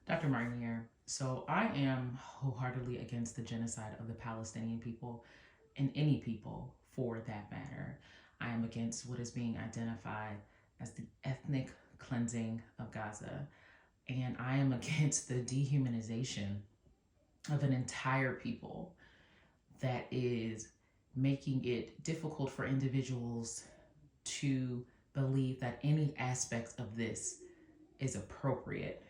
Dr. Martin here. So I am wholeheartedly against the genocide of the Palestinian people and any people for that matter. I am against what is being identified as the ethnic cleansing of Gaza. And I am against the dehumanization of an entire people that is making it difficult for individuals to believe that any aspect of this is appropriate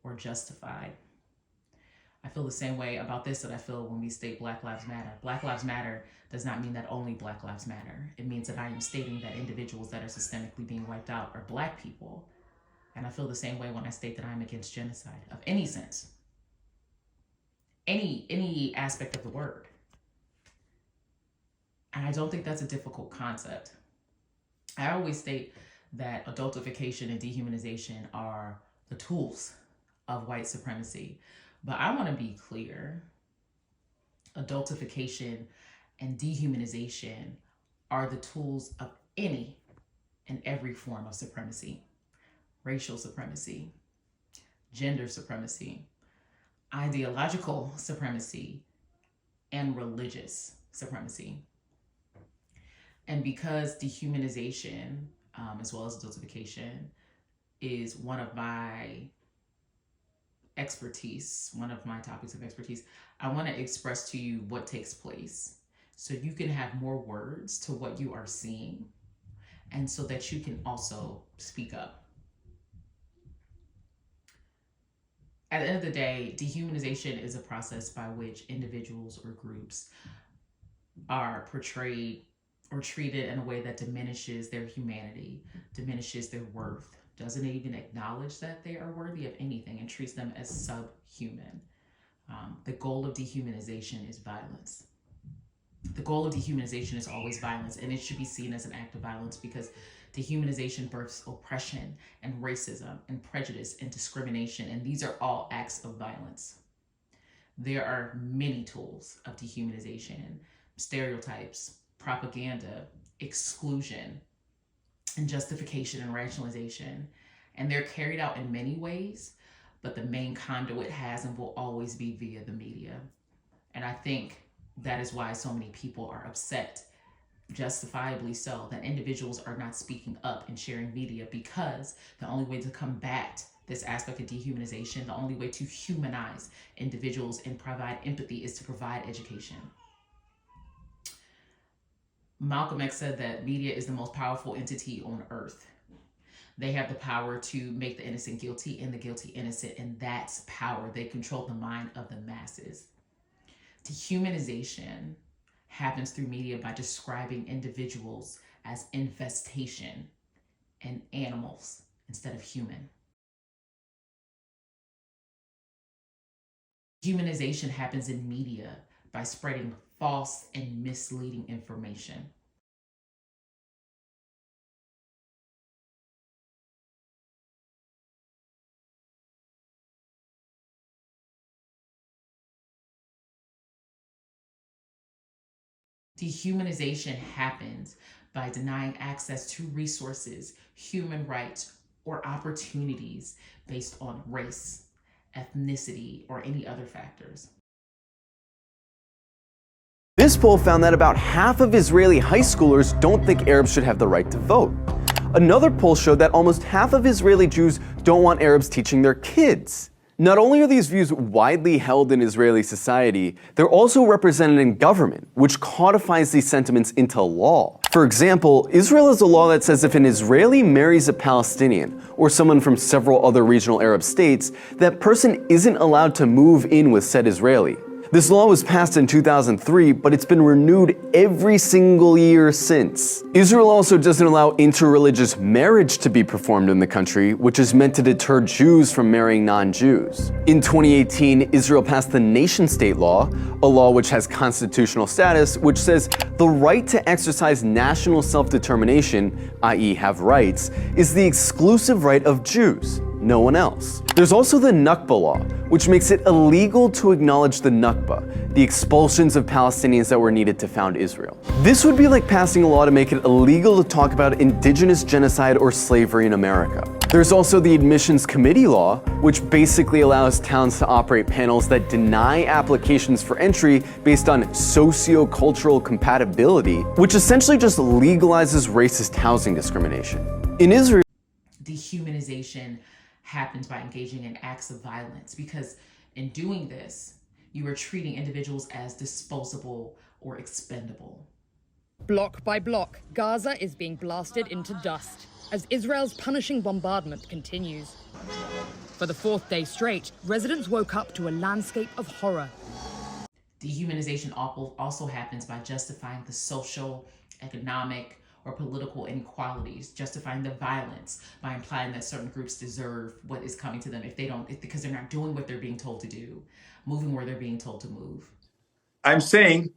or justified. I feel the same way about this that I feel when we state Black Lives Matter. Black Lives Matter does not mean that only Black Lives Matter. It means that I am stating that individuals that are systemically being wiped out are Black people. And I feel the same way when I state that I'm against genocide of any sense, any aspect of the word. And I don't think that's a difficult concept. I always state that adultification and dehumanization are the tools of white supremacy. But I want to be clear. Adultification and dehumanization are the tools of any and every form of supremacy. Racial supremacy, gender supremacy, ideological supremacy, and religious supremacy. And because dehumanization, as well as adultification, is one of my expertise, one of my topics of expertise, I want to express to you what takes place so you can have more words to what you are seeing and so that you can also speak up. At the end of the day, dehumanization is a process by which individuals or groups are portrayed or treated in a way that diminishes their humanity, diminishes their worth, doesn't even acknowledge that they are worthy of anything and treats them as subhuman. The goal of dehumanization is violence. The goal of dehumanization is always violence, and it should be seen as an act of violence because dehumanization births oppression and racism and prejudice and discrimination, and these are all acts of violence. There are many tools of dehumanization: stereotypes, propaganda, exclusion, and justification and rationalization. And they're carried out in many ways, but the main conduit has and will always be via the media. And I think that is why so many people are upset, justifiably so, that individuals are not speaking up and sharing media, because the only way to combat this aspect of dehumanization, the only way to humanize individuals and provide empathy is to provide education. Malcolm X said that media is the most powerful entity on earth. They have the power to make the innocent guilty and the guilty innocent, and that's power. They control the mind of the masses. Dehumanization happens through media by describing individuals as infestation and animals instead of human. Humanization happens in media by spreading false and misleading information. Dehumanization happens by denying access to resources, human rights, or opportunities based on race, ethnicity, or any other factors. This poll found that about half of Israeli high schoolers don't think Arabs should have the right to vote. Another poll showed that almost half of Israeli Jews don't want Arabs teaching their kids. Not only are these views widely held in Israeli society, they're also represented in government, which codifies these sentiments into law. For example, Israel has a law that says if an Israeli marries a Palestinian, or someone from several other regional Arab states, that person isn't allowed to move in with said Israeli. This law was passed in 2003, but it's been renewed every single year since. Israel also doesn't allow interreligious marriage to be performed in the country, which is meant to deter Jews from marrying non-Jews. In 2018, Israel passed the nation-state law, a law which has constitutional status, which says the right to exercise national self-determination, i.e. have rights, is the exclusive right of Jews, no one else. There's also the Nakba law, which makes it illegal to acknowledge the Nakba, the expulsions of Palestinians that were needed to found Israel. This would be like passing a law to make it illegal to talk about indigenous genocide or slavery in America. There's also the admissions committee law, which basically allows towns to operate panels that deny applications for entry based on socio-cultural compatibility, which essentially just legalizes racist housing discrimination. In Israel, dehumanization happens by engaging in acts of violence, because in doing this, you are treating individuals as disposable or expendable. Block by block, Gaza is being blasted into dust as Israel's punishing bombardment continues. For the fourth day straight, residents woke up to a landscape of horror. Dehumanization also happens by justifying the social, economic, or political inequalities, justifying the violence by implying that certain groups deserve what is coming to them because they're not doing what they're being told to do, moving where they're being told to move. I'm saying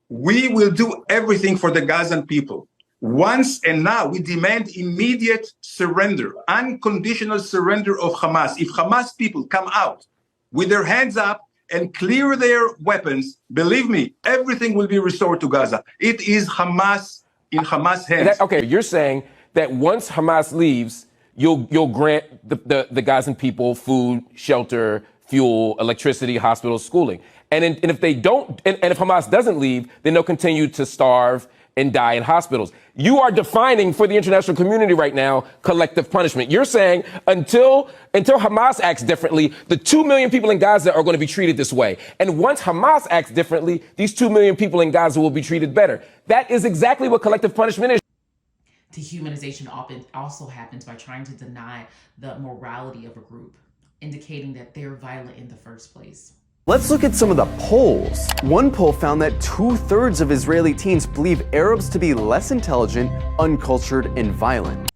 we will do everything for the Gazan people. Once and now, we demand immediate surrender, unconditional surrender of Hamas. If Hamas people come out with their hands up and clear their weapons, believe me, everything will be restored to Gaza. It is Hamas in Hamas hands. Okay, you're saying that once Hamas leaves, you'll grant the Gazan people food, shelter, fuel, electricity, hospitals, schooling. And if they don't, and if Hamas doesn't leave, then they'll continue to starve and die in hospitals. You are defining for the international community right now collective punishment. You're saying until Hamas acts differently, the 2 million people in Gaza are going to be treated this way. And once Hamas acts differently, these 2 million people in Gaza will be treated better. That is exactly what collective punishment is. Dehumanization also happens by trying to deny the morality of a group, indicating that they're violent in the first place. let's look at some of the polls. One poll found that 2/3 of Israeli teens believe Arabs to be less intelligent, uncultured, and violent.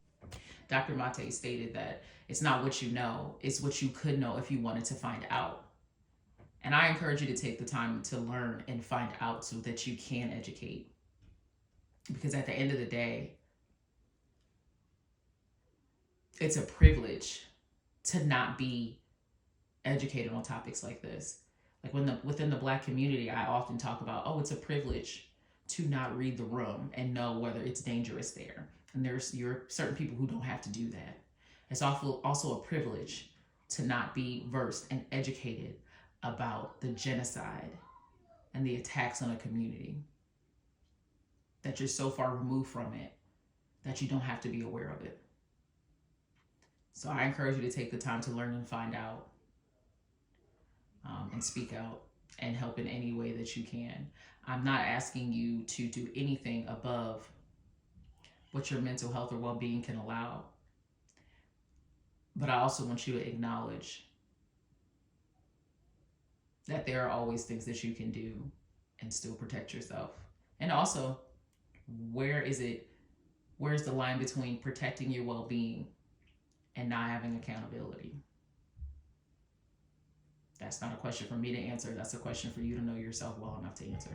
Dr. Mate stated that it's not what you know, it's what you could know if you wanted to find out. And I encourage you to take the time to learn and find out so that you can educate. Because at the end of the day, it's a privilege to not be educated on topics like this. Like within the Black community, I often talk about, oh, it's a privilege to not read the room and know whether it's dangerous there. And you're certain people who don't have to do that. It's also a privilege to not be versed and educated about the genocide and the attacks on a community. That you're so far removed from it that you don't have to be aware of it. So I encourage you to take the time to learn and find out, and speak out and help in any way that you can. I'm not asking you to do anything above what your mental health or well-being can allow. But I also want you to acknowledge that there are always things that you can do and still protect yourself. And also, where's the line between protecting your well-being and not having accountability? That's not a question for me to answer. That's a question for you to know yourself well enough to answer.